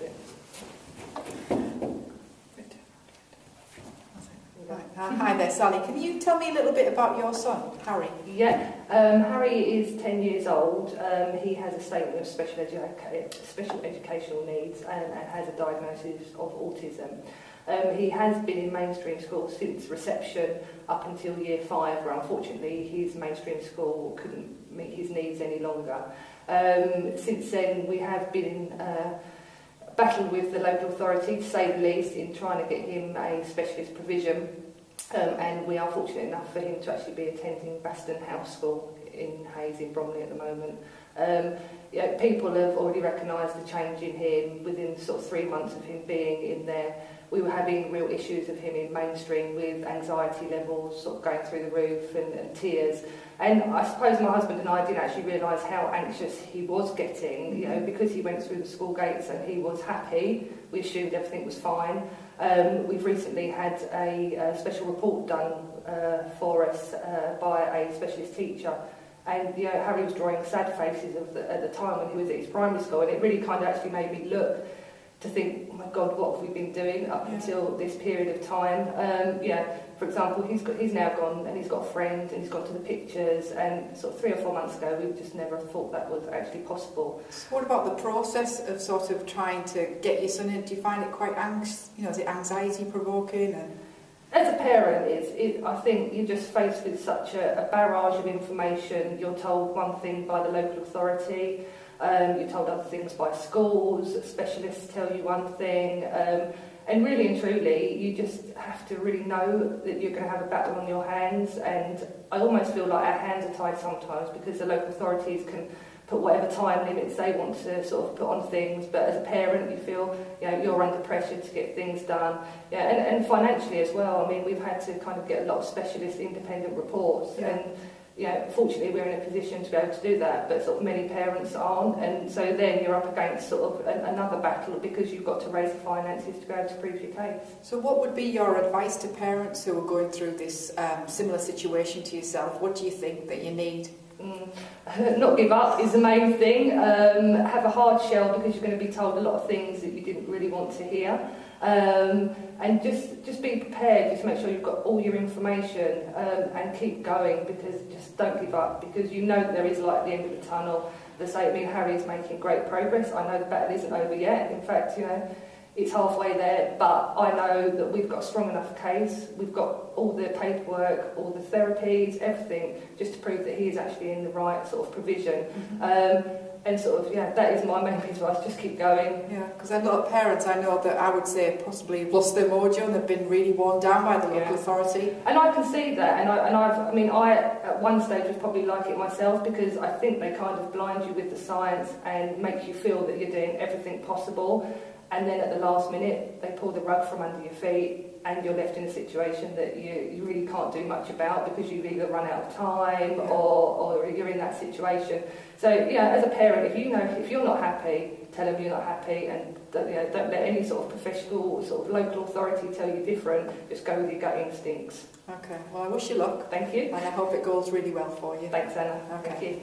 bit. Hi there, Sally. Can you tell me a little bit about your son, Harry? Yeah, Harry is 10 years old. He has a statement of special educational needs and has a diagnosis of autism. He has been in mainstream school since reception up until year 5, where unfortunately his mainstream school couldn't meet his needs any longer. Since then we have been in battle with the local authority, to say the least, in trying to get him a specialist provision, and we are fortunate enough for him to actually be attending Baston House School in Hayes in bROMLEY at the moment. People have already recognised the change in him within sort of 3 months of him being in there. We were having real issues of him in mainstream with anxiety levels sort of going through the roof and tears. And I suppose my husband and I didn't actually realise how anxious he was getting, you know, because he went through the school gates and he was happy. We assumed everything was fine. We've recently had a special report done for us by a specialist teacher. And you know, Harry was drawing sad faces at the time when he was at his primary school, and it really kind of actually made me look to think, oh my God, what have we been doing up until this period of time? For example, he's now gone and he's got a friend and he's gone to the pictures, and sort of 3 or 4 months ago we just never thought that was actually possible. So what about the process of sort of trying to get your son in? Do you find it quite is it anxiety provoking? As a parent, I think you're just faced with such a barrage of information. You're told one thing by the local authority, you're told other things by schools, specialists tell you one thing, and really and truly, you just have to really know that you're going to have a battle on your hands. And I almost feel like our hands are tied sometimes, because the local authorities can put whatever time limits they want to sort of put on things, but as a parent you feel you're under pressure to get things done, and financially as well. I mean, we've had to kind of get a lot of specialist independent reports, and fortunately we're in a position to be able to do that, but sort of many parents aren't, and so then you're up against sort of another battle, because you've got to raise the finances to be able to prove your case. So what would be your advice to parents who are going through this similar situation to yourself? What do you think that you need? Not give up is the main thing. Have a hard shell, because you're going to be told a lot of things that you didn't really want to hear, and just be prepared. Just make sure you've got all your information, and keep going, because just don't give up, because you know that there is light at the end of the tunnel. They say, Harry is making great progress. I know the battle isn't over yet. In fact, it's halfway there, but I know that we've got a strong enough case. We've got all the paperwork, all the therapies, everything, just to prove that he is actually in the right sort of provision. And sort of, that is my main piece of advice, just keep going. Yeah, because a lot of parents I know that I would say possibly have lost their mojo and they've been really worn down by the local authority. And I can see that, and I at one stage was probably like it myself, because I think they kind of blind you with the science and make you feel that you're doing everything possible. And then at the last minute, they pull the rug from under your feet, and you're left in a situation that you really can't do much about, because you've either run out of time or you're in that situation. So, as a parent, if you're not happy, tell them you're not happy, and don't let any sort of professional, sort of local authority tell you different. Just go with your gut instincts. Okay, well, I wish you luck. Thank you. And I hope it goes really well for you. Thanks, Anna. Okay. Thank you.